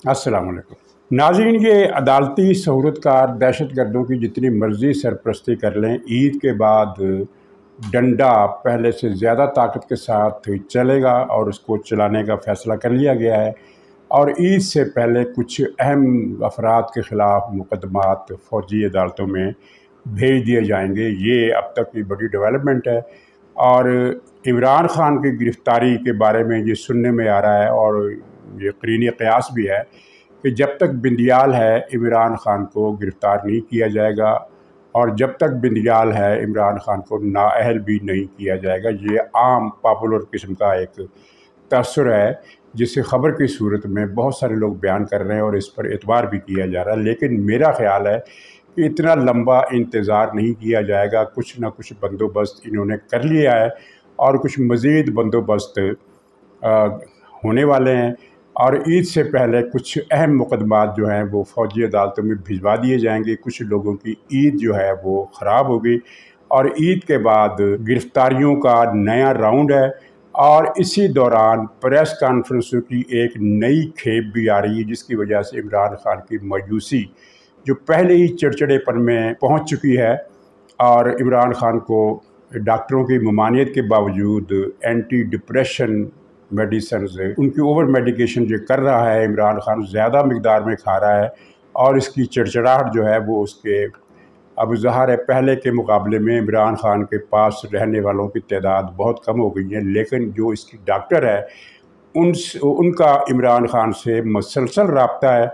अस्सलाम वालेकुम नाज़रीन, ये अदालती सहूलतकार दहशत गर्दों की जितनी मर्ज़ी सरपरस्ती कर लें, ईद के बाद डंडा पहले से ज़्यादा ताकत के साथ चलेगा और उसको चलाने का फ़ैसला कर लिया गया है। और ईद से पहले कुछ अहम अफराद के ख़िलाफ़ मुकदमात फ़ौजी अदालतों में भेज दिए जाएंगे। ये अब तक की बड़ी डेवलपमेंट है। और इमरान ख़ान की गिरफ़्तारी के बारे में ये सुनने में आ रहा है और ये करीनी क़यास भी है कि जब तक बिंदियाल है इमरान ख़ान को गिरफ़्तार नहीं किया जाएगा, और जब तक बिंदियाल है इमरान ख़ान को नाअहल भी नहीं किया जाएगा। ये आम पॉपुलर किस्म का एक तअस्सुर है जिसे ख़बर की सूरत में बहुत सारे लोग बयान कर रहे हैं और इस पर एतबार भी किया जा रहा है। लेकिन मेरा ख़्याल है कि इतना लंबा इंतज़ार नहीं किया जाएगा। कुछ ना कुछ बंदोबस्त इन्होंने कर लिया है और कुछ मज़ीद बंदोबस्त होने वाले हैं। और ईद से पहले कुछ अहम मुकदमात जो हैं वो फ़ौजी अदालतों में भिजवा दिए जाएंगे। कुछ लोगों की ईद जो है वो ख़राब होगी और ईद के बाद गिरफ़्तारियों का नया राउंड है। और इसी दौरान प्रेस कॉन्फ्रेंसों की एक नई खेप भी आ रही है, जिसकी वजह से इमरान ख़ान की मायूसी जो पहले ही चिड़चिड़ेपन में पहुंच चुकी है, और इमरान ख़ान को डॉक्टरों की ममानियत के बावजूद एंटी डिप्रेशन मेडिसन्स, उनकी ओवर मेडिकेशन जो कर रहा है इमरान ख़ान, ज़्यादा मकदार में खा रहा है और इसकी चिड़चिड़ाहट जो है वो उसके अब ज़ाहिर है पहले के मुकाबले में इमरान ख़ान के पास रहने वालों की तादाद बहुत कम हो गई है। लेकिन जो इसकी डॉक्टर है उनका इमरान ख़ान से मसलसल रब्ता है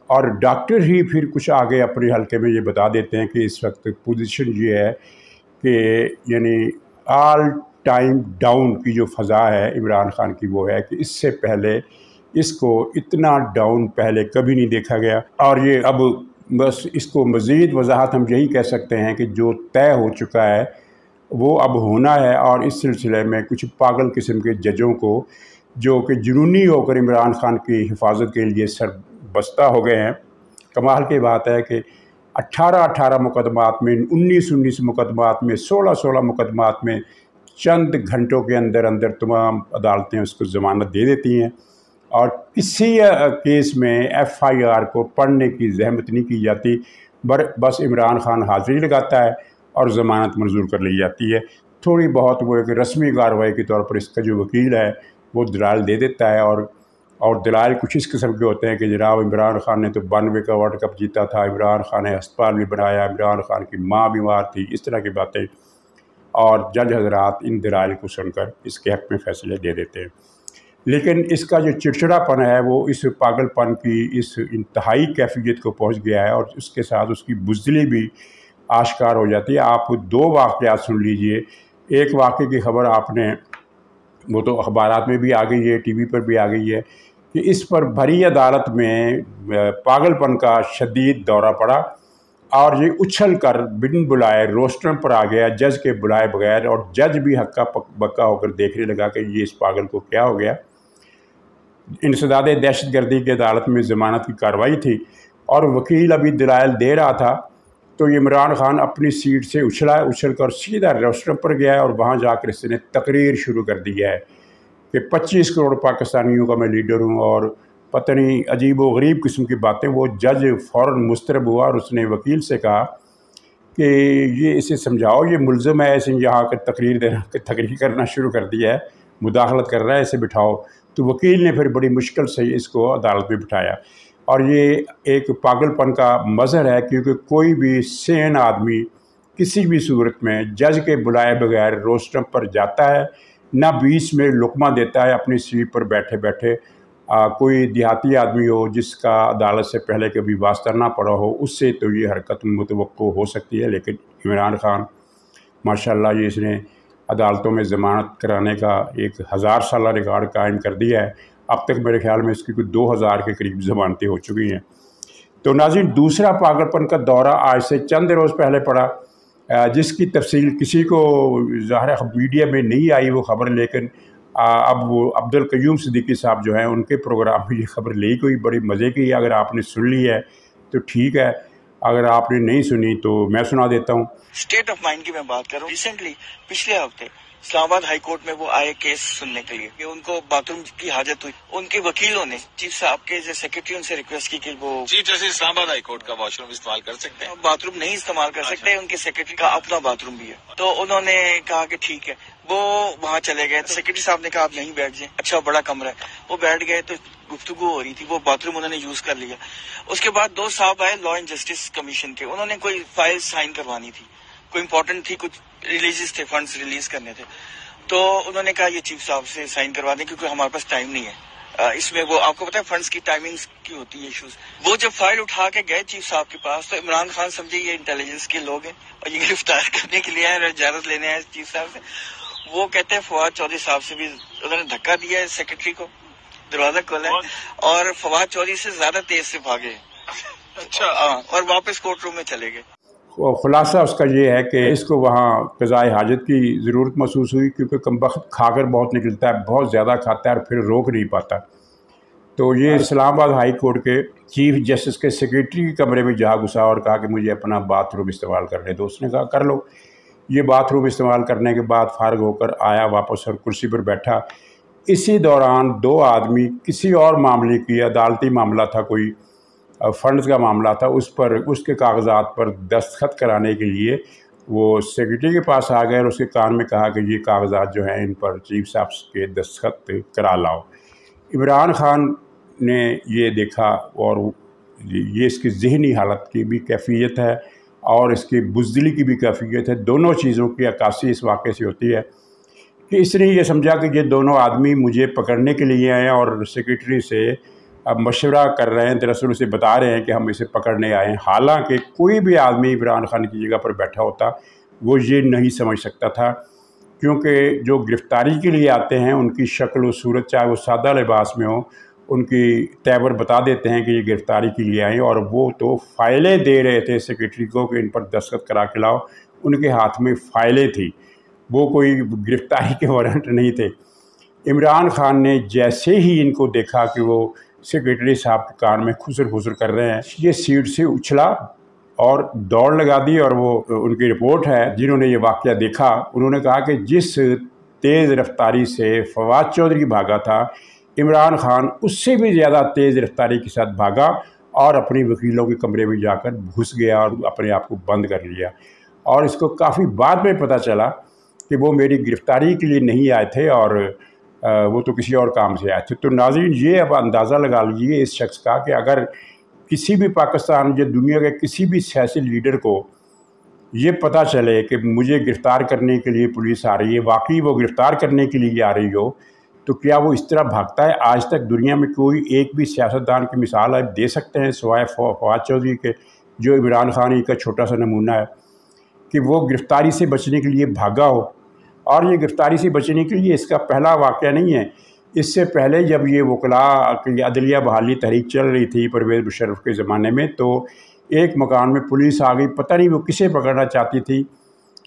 और डॉक्टर ही फिर कुछ आगे अपने हल्के में ये बता देते हैं कि इस वक्त पोजीशन ये है कि यानी ऑल टाइम डाउन की जो फ़ज़ा है इमरान ख़ान की वो है कि इससे पहले इसको इतना डाउन पहले कभी नहीं देखा गया। और ये अब बस इसको मज़ीद वजाहत हम यही कह सकते हैं कि जो तय हो चुका है वो अब होना है। और इस सिलसिले में कुछ पागल किस्म के जजों को जो कि जुनूनी होकर इमरान ख़ान की हिफाजत के लिए सरबस्ता हो गए हैं। कमाल की बात है कि 18 मुकदमात में, 19 मुकदमात में, 16 मुकदमात में चंद घंटों के अंदर अंदर तमाम अदालतें उसको ज़मानत दे देती हैं और किसी केस में FIR को पढ़ने की जहमत नहीं की जाती। बस इमरान ख़ान हाज़िरी लगाता है और ज़मानत मंजूर कर ली जाती है। थोड़ी बहुत वो एक रस्मी कार्रवाई के तौर पर इसका जो वकील है वो दलाल दे देता है और दलाल कुछ इस किस्म के होते हैं कि जनाब इमरान ख़ान ने तो 92 का वर्ल्ड कप जीता था, इमरान ख़ान ने अस्पताल भी बनाया, इमरान ख़ान की माँ बीमार थी, इस तरह की बातें। और जज हजरात इन दलाइल को सुनकर इसके हक़ में फ़ैसले दे देते हैं। लेकिन इसका जो चिड़चिड़ापन है वो इस पागलपन की इस इंतहाई कैफियत को पहुंच गया है और उसके साथ उसकी बुज़दिली भी आश्कार हो जाती है। आप दो वाक़यात सुन लीजिए। एक वाक़े की ख़बर आपने, वो तो अखबारात में भी आ गई है, TV पर भी आ गई है कि इस पर भरी अदालत में पागलपन का शदीद दौरा पड़ा और ये उछल कर बिन बुलाए रोस्टर पर आ गया, जज के बुलाए बगैर, और जज भी हक्का बक्का होकर देखने लगा कि ये इस पागल को क्या हो गया। इंसदाद दहशत गर्दी की अदालत में ज़मानत की कार्रवाई थी और वकील अभी दलाइल दे रहा था तो इमरान ख़ान अपनी सीट से उछल कर सीधा रोस्टर पर गया है और वहाँ जाकर इसने तकरीर शुरू कर दी है कि 25 करोड़ पाकिस्तानियों का मैं लीडर हूँ और पता नहीं अजीब व गरीब किस्म की बातें। वो जज फ़ौरन मुस्तरब हुआ और उसने वकील से कहा कि ये इसे समझाओ, ये मुल्ज़म है, इसे यहाँ कर तकरीर करना शुरू कर दिया है, मुदाखलत कर रहा है, इसे बिठाओ। तो वकील ने फिर बड़ी मुश्किल से इसको अदालत में बिठाया। और ये एक पागलपन का मज़हर है क्योंकि कोई भी सेन आदमी किसी भी सूरत में जज के बुलाए बगैर रोस्टर पर जाता है, ना बीच में लुकमा देता है अपनी सीट पर बैठे बैठे। कोई देहाती आदमी हो जिसका अदालत से पहले कभी वास्ता ना पड़ा हो, उससे तो ये हरकत मुतवक्को हो सकती है। लेकिन इमरान ख़ान माशाल्लाह ये इसने अदालतों में ज़मानत कराने का एक 1000 साला रिकॉर्ड कायम कर दिया है। अब तक मेरे ख़्याल में इसकी कुछ 2000 के करीब ज़मानतें हो चुकी हैं। तो नाज़रीन, दूसरा पागलपन का दौरा आज से चंद रोज़ पहले पड़ा, जिसकी तफसील किसी को ज़ाहिर मीडिया में नहीं आई वो ख़बर। लेकिन अब वो अब्दुल क़य्यूम सिद्दीकी साहब जो हैं उनके प्रोग्राम में ये ख़बर ली कोई बड़ी मज़े की। अगर आपने सुन ली है तो ठीक है, अगर आपने नहीं सुनी तो मैं सुना देता हूँ। स्टेट ऑफ माइंड की मैं बात कर रहा हूँ। रिसेंटली पिछले हफ्ते اسلام آباد ہائی کورٹ میں وہ آئے کیس سننے کے لیے کہ ان کو باتھ روم کی حاجت ہوئی. ان کے وکیلوں نے چیف صاحب کے سیکرٹری ان سے ریکویسٹ کی کہ وہ چیف جسٹس اسلام آباد ہائی کورٹ کا واش روم استعمال کر سکتے ہیں. باتھ روم نہیں استعمال کر سکتے, ان کے سیکرٹری کا اپنا باتھ روم بھی ہے. تو انہوں نے کہا کہ ٹھیک ہے, وہ وہاں چلے گئے. سیکرٹری صاحب نے کہا آپ یہیں بیٹھ جائیں, اچھا بڑا کمرہ ہے. وہ بیٹھ گئے تو گفتگو ہو رہی تھی, وہ باتھ روم انہوں نے یوز کر لیا. اس کے بعد 2 صاحب آئے لا اینڈ جسٹس کمیشن کے, انہوں نے کوئی فائل سائن کروانی تھی, کوئی امپورٹنٹ تھی, کچھ ریلیزز تھے, فنڈز ریلیز کرنے تھے. تو انہوں نے کہا یہ چیف صاحب سے سائن کروا دیں کیونکہ ہمارے پاس ٹائم نہیں ہے. اس میں وہ آپ کو پتا ہے فنڈز کی ٹائمنگز کی ہوتی ہے ایشوز. وہ جب فائل اٹھا کے گئے چیف صاحب کے پاس تو عمران خان سمجھے یہ انٹیلیجنس کے لوگ ہیں اور یہ گرفتار کرنے کے لیے آئے اور اجازت لینے آئے چیف صاحب سے. وہ کہتے ہیں فواد چودھری صاحب سے بھی انہوں نے دھکا دیا ہے سیکرٹری کو, دروازہ کھولا ہے اور فواد چودھری سے زیادہ تیز سے بھاگے. اچھا, اور واپس کورٹ روم میں چلے گئے. خلاصہ اس کا یہ ہے کہ اس کو وہاں قضائے حاجت کی ضرورت محسوس ہوئی کیونکہ کمبخت کھا کر بہت نکلتا ہے, بہت زیادہ کھاتا ہے اور پھر روک نہیں پاتا. تو یہ اسلام آباد ہائی کورٹ کے چیف جسٹس کے سیکرٹری کے کمرے میں جا گھسا اور کہا کہ مجھے اپنا باتھ روم استعمال کرنے دو. اس نے کہا کر لو. یہ باتھ روم استعمال کرنے کے بعد فارغ ہو کر آیا واپس اور کرسی پر بیٹھا. اسی دوران 2 آدمی کسی اور معاملے کی, عدالتی معاملہ تھا, کوئی فنڈز کا معاملہ تھا, اس پر اس کے کاغذات پر دستخط کرانے کے لیے وہ سیکرٹری کے پاس آ گئے اور اس کے کان میں کہا کہ یہ کاغذات جو ہیں ان پر چیف صاحب کے دستخط کرا لاؤ. عمران خان نے یہ دیکھا اور یہ اس کی ذہنی حالت کی بھی کیفیت ہے اور اس کی بزدلی کی بھی کیفیت ہے. دونوں چیزوں کی عکاسی اس واقعے سے ہوتی ہے کہ اس نے یہ سمجھا کہ یہ دونوں آدمی مجھے پکڑنے کے لیے آئے ہیں اور سیکرٹری سے اب مشورہ کر رہے ہیں, دراصل اسے بتا رہے ہیں کہ ہم اسے پکڑنے آئے ہیں. حالانکہ کوئی بھی آدمی عمران خان کی جگہ پر بیٹھا ہوتا وہ یہ نہیں سمجھ سکتا تھا کیونکہ جو گرفتاری کے لیے آتے ہیں ان کی شکل و صورت چاہے وہ سادہ لباس میں ہو, ان کی تیور بتا دیتے ہیں کہ یہ گرفتاری کے لیے آئیں. اور وہ تو فائلیں دے رہے تھے سیکرٹری کو کہ ان پر دستخط کرا کے لاؤ. ان کے ہاتھ میں فائلیں تھیں, وہ کوئی گرفتاری کے وارنٹ نہیں تھے. عمران خان نے جیسے ہی ان کو دیکھا کہ وہ سیکرٹری صاحب کے کان میں خسر کر رہے ہیں, یہ سیٹ سے اچھلا اور دوڑ لگا دی. اور وہ ان کی رپورٹ ہے, جنہوں نے یہ واقعہ دیکھا انہوں نے کہا کہ جس تیز رفتاری سے فواد چودھری بھاگا تھا, عمران خان اس سے بھی زیادہ تیز رفتاری کے ساتھ بھاگا اور اپنی وکیلوں کے کمرے میں جا کر گھس گیا اور اپنے آپ کو بند کر لیا. اور اس کو کافی بعد میں پتہ چلا کہ وہ میری گرفتاری کے لیے نہیں آئے تھے اور وہ تو کسی اور کام سے آئے تھے. تو ناظرین یہ اب اندازہ لگا لیجیے اس شخص کا کہ اگر کسی بھی پاکستان یا دنیا کے کسی بھی سیاسی لیڈر کو یہ پتہ چلے کہ مجھے گرفتار کرنے کے لیے پولیس آ رہی ہے, واقعی وہ گرفتار کرنے کے لیے آ رہی ہو, تو کیا وہ اس طرح بھاگتا ہے؟ آج تک دنیا میں کوئی ایک بھی سیاستدان کی مثال آپ دے سکتے ہیں سوائے فواد چودھری کے, جو عمران خان کا چھوٹا سا نمونہ ہے کہ وہ گرفتاری سے بچنے کے لیے بھاگا ہو. اور یہ گرفتاری سے بچنے کے لیے اس کا پہلا واقعہ نہیں ہے. اس سے پہلے جب یہ وکلاء کی عدلیہ بحالی تحریک چل رہی تھی پرویز مشرف کے زمانے میں, تو ایک مکان میں پولیس آ گئی, پتہ نہیں وہ کسے پکڑنا چاہتی تھی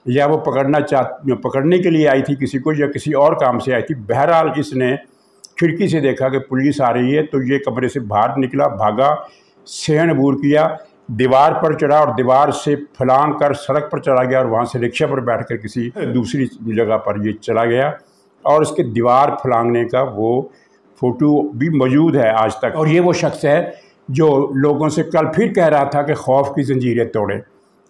یا وہ پکڑنے کے لیے آئی تھی کسی کو یا کسی اور کام سے آئی تھی. بہرحال اس نے کھڑکی سے دیکھا کہ پولیس آ رہی ہے تو یہ کمرے سے باہر نکلا, بھاگا, صحن عبور کیا, دیوار پر چڑھا اور دیوار سے پھلانگ کر سڑک پر چلا گیا اور وہاں سے رکشہ پر بیٹھ کر کسی دوسری جگہ پر یہ چلا گیا. اور اس کے دیوار پھلانگنے کا وہ فوٹو بھی موجود ہے آج تک. اور یہ وہ شخص ہے جو لوگوں سے کل پھر کہہ رہا تھا کہ خوف کی زنجیریں توڑیں.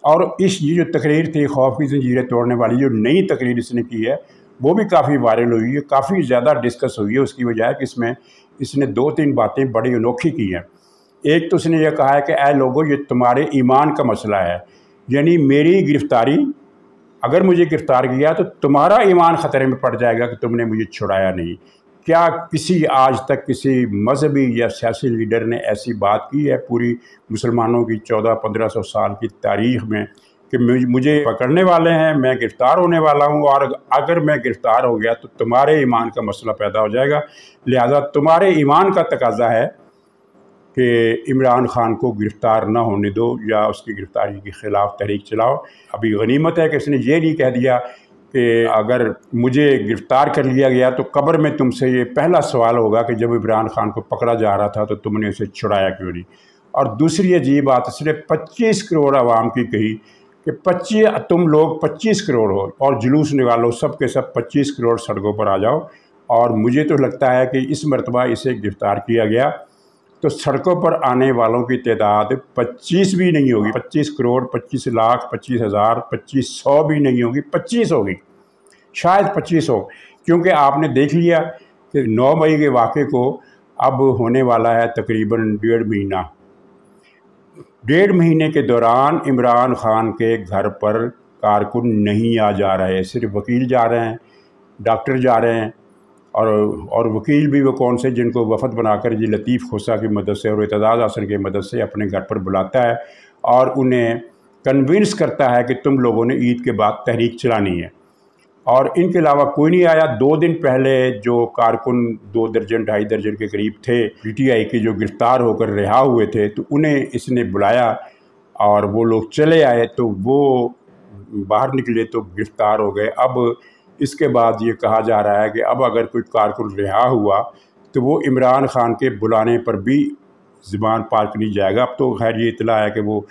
اور یہ جو تقریر تھی خوف کی زنجیریں توڑنے والی, جو نئی تقریر اس نے کی ہے وہ بھی کافی وائرل ہوئی ہے, کافی زیادہ ڈسکس ہوئی ہے. اس کی وجہ ہے کہ اس نے 2-3 باتیں بڑی انوکھی کی ہیں. ایک تو اس نے یہ کہا ہے کہ اے لوگو یہ تمہارے ایمان کا مسئلہ ہے, یعنی میری گرفتاری, اگر مجھے گرفتار کیا تو تمہارا ایمان خطرے میں پڑ جائے گا کہ تم نے مجھے چھڑایا نہیں. کیا کسی آج تک کسی مذہبی یا سیاسی لیڈر نے ایسی بات کی ہے پوری مسلمانوں کی 1400-1500 سال کی تاریخ میں کہ مجھے پکڑنے والے ہیں, میں گرفتار ہونے والا ہوں, اور اگر میں گرفتار ہو گیا تو تمہارے ایمان کا مسئلہ پیدا ہو جائے گا, لہذا تمہارے ایمان کا تقاضا ہے کہ عمران خان کو گرفتار نہ ہونے دو یا اس کی گرفتاری کے خلاف تحریک چلاؤ. ابھی غنیمت ہے کہ اس نے یہ نہیں کہہ دیا کہ اگر مجھے گرفتار کر لیا گیا تو قبر میں تم سے یہ پہلا سوال ہوگا کہ جب عمران خان کو پکڑا جا رہا تھا تو تم نے اسے چھڑایا کیوں نہیں. اور دوسری عجیب بات اس نے 25 کروڑ عوام کی کہی کہ 25 तुम लोग 25 करोड़ हो और जुलूस निकालो, सब के सब 25 करोड़ सड़कों पर आ जाओ। और मुझे तो लगता है कि इस मरतबा इसे गिरफ़्तार किया गया तो सड़कों पर आने वालों की तादाद 25 भी नहीं होगी, 25 करोड़, 25 लाख, 25,000, 2500 भी नहीं होगी, 25 होगी, शायद 25 हो। क्योंकि आपने देख लिया कि 9 मई के वाक़े को अब होने वाला है तकरीबन 1.5 महीना। 1.5 महीने के दौरान इमरान खान के घर पर कारकुन नहीं आ जा रहे, सिर्फ वकील जा रहे हैं, डॉक्टर जा रहे हैं, और वकील भी वो कौन से जिनको वफद बनाकर जी लतीफ़ खोसा की मदद से और एतजाज़ हसन की मदद से अपने घर पर बुलाता है और उन्हें कन्विंस करता है कि तुम लोगों ने ईद के बाद तहरीक चलानी है। और इनके अलावा कोई नहीं आया। 2 दिन पहले जो कारकुन 2 दर्जन 2.5 दर्जन के करीब थे PTI के, जो गिरफ़्तार होकर रिहा हुए थे, तो उन्हें इसने बुलाया और वो लोग चले आए, तो वो बाहर निकले तो गिरफ़्तार हो गए। अब इसके बाद ये कहा जा रहा है कि अब अगर कोई कारकुन रिहा हुआ तो वो इमरान खान के बुलाने पर भी ज़मान पार्क नहीं जाएगा। अब तो खैर ये इतला है कि वो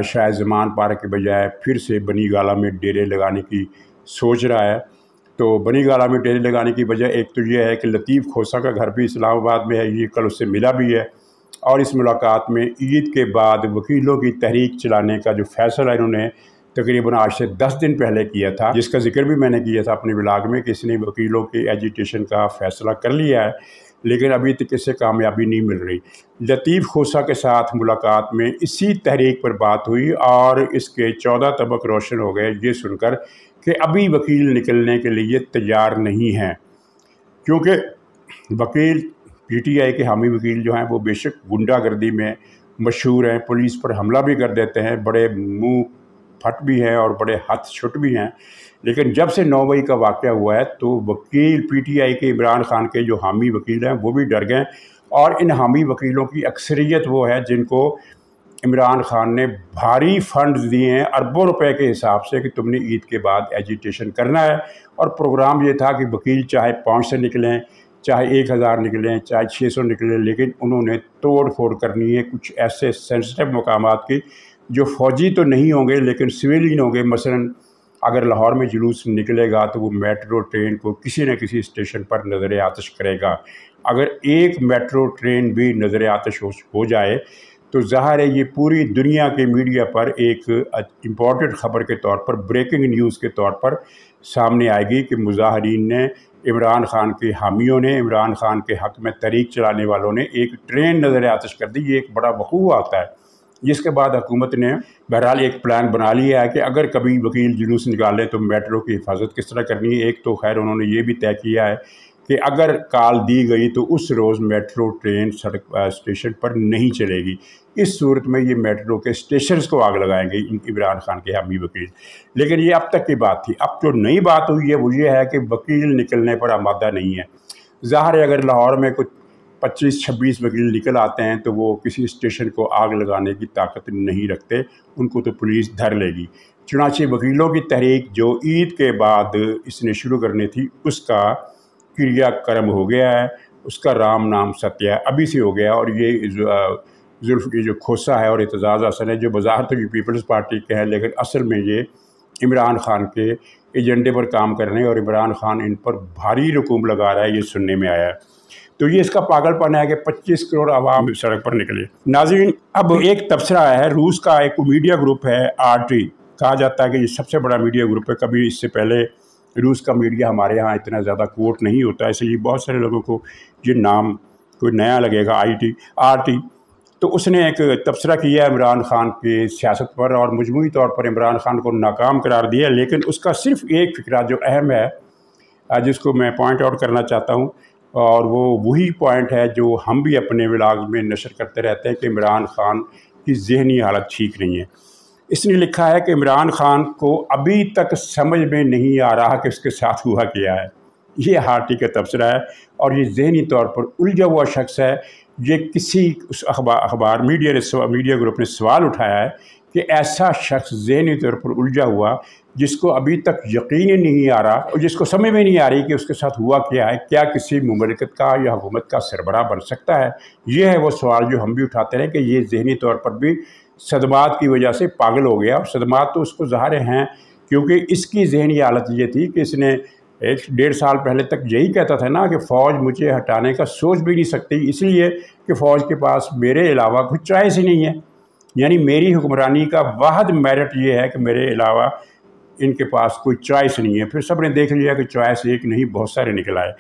शायद ज़मान पार्क के बजाय फिर से बनी गाला में डेरे लगाने की सोच रहा है। तो बनी गाला में डेरे लगाने की वजह एक तो ये है कि लतीफ़ खोसा का घर भी इस्लामाबाद में है, ये कल उससे मिला भी है, और इस मुलाकात में ईद के बाद वकीलों की तहरीक चलाने का जो फ़ैसला इन्होंने तकरीबन आज से 10 दिन पहले किया था, जिसका जिक्र भी मैंने किया था अपने ब्लॉग में कि इसने वकीलों के एजिटेशन का फ़ैसला कर लिया है, लेकिन अभी तक इससे कामयाबी नहीं मिल रही। लतीफ़ खोसा के साथ मुलाकात में इसी तहरीक पर बात हुई और इसके 14 तबक रोशन हो गए ये सुनकर कि अभी वकील निकलने के लिए तैयार नहीं हैं, क्योंकि वकील PTI के हामी वकील जो हैं वो बेशक गुंडागर्दी में मशहूर हैं, पुलिस पर हमला भी कर देते हैं, बड़े मुँह फट भी हैं और बड़े हाथ छुट भी हैं, लेकिन जब से 9 मई का वाक़या हुआ है तो वकील PTI के इमरान खान के जो हामी वकील हैं वो भी डर गए। और इन हामी वकीलों की अक्सरियत वो है जिनको इमरान खान ने भारी फंड्स दिए हैं अरबों रुपए के हिसाब से कि तुमने ईद के बाद एजिटेशन करना है। और प्रोग्राम ये था कि वकील चाहे 5 से निकलें, चाहे 1000 निकलें, चाहे 600 निकलें, लेकिन उन्होंने तोड़ फोड़ करनी है कुछ ऐसे सेंसिटिव मकामात की जो फ़ौजी तो नहीं होंगे लेकिन सिविलियन होंगे। मसलन अगर लाहौर में जुलूस निकलेगा तो वो मेट्रो ट्रेन को किसी न किसी स्टेशन पर नज़र आतिश करेगा। अगर एक मेट्रो ट्रेन भी नज़र आतिश हो जाए तो ज़ाहिर है ये पूरी दुनिया के मीडिया पर एक इम्पॉर्टेंट ख़बर के तौर पर, ब्रेकिंग न्यूज़ के तौर पर सामने आएगी कि मुजाहरीन ने, इमरान खान के हामियों ने, इमरान खान के हक़ में तहरीक चलाने वालों ने एक ट्रेन नज़र आतिश कर दी। ये एक बड़ा वक़ूअ आता है, जिसके बाद हुकूमत ने बहरहाल एक प्लान बना लिया है कि अगर कभी वकील जुलूस निकालें तो मेट्रो की हिफाजत किस तरह करनी है। एक तो खैर उन्होंने ये भी तय किया है कि अगर कॉल दी गई तो उस रोज़ मेट्रो ट्रेन स्टेशन पर नहीं चलेगी। इस सूरत में ये मेट्रो के स्टेशंस को आग लगाएंगे इमरान खान के हामी वकील। लेकिन ये अब तक की बात थी। अब जो नई बात हुई है वो ये है कि वकील निकलने पर आमादा नहीं है। ज़ाहिर है अगर लाहौर में कुछ 25-26 वकील निकल आते हैं तो वो किसी स्टेशन को आग लगाने की ताकत नहीं रखते, उनको तो पुलिस धर लेगी। चुनांचे वकीलों की तहरीक जो ईद के बाद इसने शुरू करनी थी उसका क्रियाक्रम हो गया है, उसका राम नाम सत्य है, अभी से हो गया। और ये जुल्फ़ जो खोसा है और एतजाज़ हसन है जो बाज़ार तो ये पीपल्स पार्टी के हैं, लेकिन असल में ये इमरान खान के एजेंडे पर काम कर रहे हैं और इमरान खान इन पर भारी रकूम लगा रहा है, ये सुनने में आया है। तो ये इसका पागलपन है कि 25 करोड़ आवाम सड़क पर निकले। नाज़रीन, अब एक तबसरा आया है, रूस का एक मीडिया ग्रुप है RT, कहा जाता है कि ये सबसे बड़ा मीडिया ग्रुप है। कभी इससे पहले रूस का मीडिया हमारे यहाँ इतना ज़्यादा कोट नहीं होता, इसलिए बहुत सारे लोगों को ये नाम कोई नया लगेगा RT। तो उसने एक तबसरा किया इमरान खान की सियासत पर और मजमूई तौर पर इमरान खान को नाकाम करार दिया। लेकिन उसका सिर्फ एक फ़िक्रा जो अहम है जिसको मैं पॉइंट आउट करना चाहता हूँ, और वो वही पॉइंट है जो हम भी अपने व्लॉग में नशर करते रहते हैं कि इमरान खान की ज़हनी हालत ठीक नहीं है। इसने लिखा है कि इमरान खान को अभी तक समझ में नहीं आ रहा कि उसके साथ हुआ क्या है। ये RT का तबसरा है और ये ज़हनी तौर पर उलझा हुआ शख्स है یہ کسی اس اخبار میڈیا گروپ نے سوال اٹھایا ہے کہ ایسا شخص ذہنی طور پر الجھا ہوا جس کو ابھی تک یقین نہیں آ رہا اور جس کو سمجھ میں نہیں آ رہی کہ اس کے ساتھ ہوا کیا ہے، کیا کسی مملکت کا یا حکومت کا سربراہ بن سکتا ہے؟ یہ ہے وہ سوال جو ہم بھی اٹھاتے رہے کہ یہ ذہنی طور پر بھی صدمات کی وجہ سے پاگل ہو گیا، اور صدمات تو اس کو ظاہر ہیں کیونکہ اس کی ذہنی حالت یہ تھی کہ اس نے 1.5 سال پہلے تک یہی کہتا تھا نا کہ فوج مجھے ہٹانے کا سوچ بھی نہیں سکتی، اس لیے کہ فوج کے پاس میرے علاوہ کچھ چوائس ہی نہیں ہے، یعنی میری حکمرانی کا واحد میرٹ یہ ہے کہ میرے علاوہ ان کے پاس کوئی چوائس نہیں ہے۔ پھر سب نے دیکھ لیا کہ چوائس ایک نہیں بہت سارے نکل آئے۔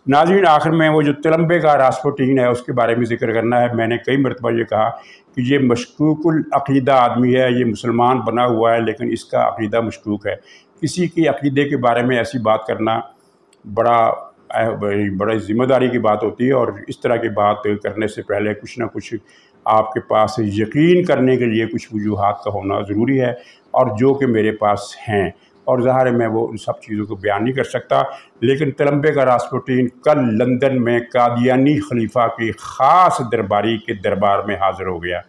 ناظرین، آخر میں وہ جو تلمبے کا راسپوٹین ہے اس کے بارے میں ذکر کرنا ہے۔ میں نے کئی مرتبہ یہ کہا کہ یہ مشکوک العقیدہ آدمی ہے، یہ مسلمان بنا ہوا ہے لیکن اس کا عقیدہ مشکوک ہے۔ کسی کی عقیدے کے بارے میں ایسی بات کرنا بڑا ذمہ داری کی بات ہوتی ہے، اور اس طرح کی بات کرنے سے پہلے کچھ نہ کچھ آپ کے پاس یقین کرنے کے لیے کچھ وجوہات کا ہونا ضروری ہے، اور جو کہ میرے پاس ہیں، اور ظاہر ہے میں وہ ان سب چیزوں کو بیان نہیں کر سکتا۔ لیکن تلمبے کا راسپوٹین کل لندن میں قادیانی خلیفہ کی خاص درباری کے دربار میں حاضر ہو گیا۔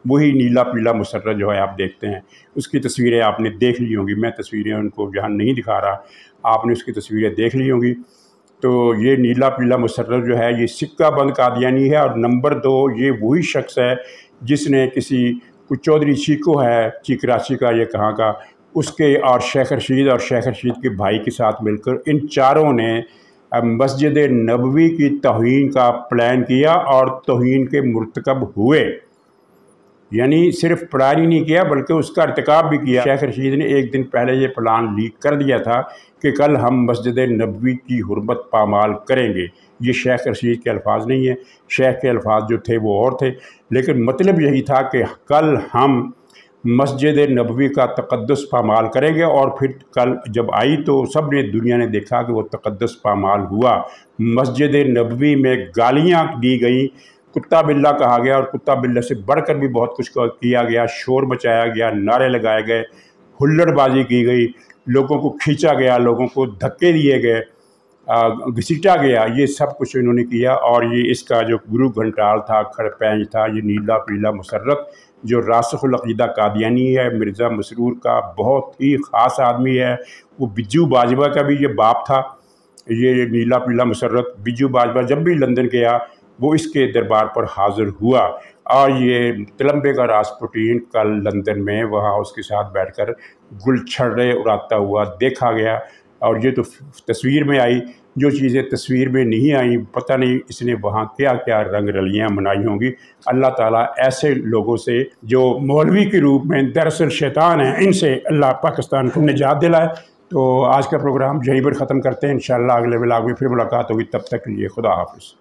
وہی نیلا پیلا مسرت جو ہے آپ دیکھتے ہیں، اس کی تصویریں آپ نے دیکھ لی ہوں گی، میں تصویریں ان کو یہاں نہیں دکھا رہا، آپ نے اس کی تصویریں دیکھ لی ہوں گی۔ تو یہ نیلا پیلا مسرت جو ہے یہ سکہ بند قادیانی ہے، اور نمبر 2 یہ وہی شخص ہے جس نے کوئی چودھری چیکو ہے کراچی کا، یہ کہاں کا، اس کے اور شیخ رشید کے بھائی کے ساتھ مل کر ان چاروں نے مسجد نبوی کی توہین کا پلان کیا اور توہین کے مرتکب ہوئے، یعنی صرف پلان ہی نہیں کیا بلکہ اس کا ارتکاب بھی کیا۔ شیخ رشید نے ایک دن پہلے یہ پلان لیک کر دیا تھا کہ کل ہم مسجد نبوی کی حرمت پامال کریں گے۔ یہ شیخ رشید کے الفاظ نہیں ہیں، شیخ کے الفاظ جو تھے وہ اور تھے، لیکن مطلب یہی تھا کہ کل ہم مسجد نبوی کا تقدس پامال کریں گے، اور پھر کل جب آئی تو سب نے دنیا نے دیکھا کہ وہ تقدس پامال ہوا۔ مسجد نبوی میں گالیاں دی گئیں، کتا بلہ کہا گیا، اور کتا بلہ سے بڑھ کر بھی بہت کچھ کیا گیا، شور مچایا گیا، نعرے لگائے گئے، ہلڑ بازی کی گئی، لوگوں کو کھینچا گیا، لوگوں کو دھکے دیے گئے، گھسیٹا گیا، یہ سب کچھ انہوں نے کیا۔ اور یہ اس کا جو گرو گھنٹال تھا، کھڑپینج تھا، یہ نیلا پیلا مسرت جو راسخ العقیدہ قادیانی ہے، مرزا مسرور کا بہت ہی خاص آدمی ہے، وہ بجو باجوہ کا بھی یہ باپ تھا۔ یہ نیلا پیلا مسرت بجو باجوہ جب بھی لندن گیا وہ اس کے دربار پر حاضر ہوا، اور یہ تلمبے کا راسپوٹین کل لندن میں وہاں اس کے ساتھ بیٹھ کر گل چھڑے اڑاتا ہوا دیکھا گیا۔ اور یہ تو تصویر میں آئی، جو چیزیں تصویر میں نہیں آئیں پتہ نہیں اس نے وہاں کیا کیا رنگ رلیاں منائی ہوں گی۔ اللہ تعالیٰ ایسے لوگوں سے جو مولوی کے روپ میں دراصل شیطان ہیں، ان سے اللہ پاکستان کو نجات دلائے۔ تو آج کا پروگرام یہیں پر ختم کرتے ہیں، انشاءاللہ اگلے ولاگ میں پھر ملاقات ہوگی، تب تک کے لیے خدا حافظ۔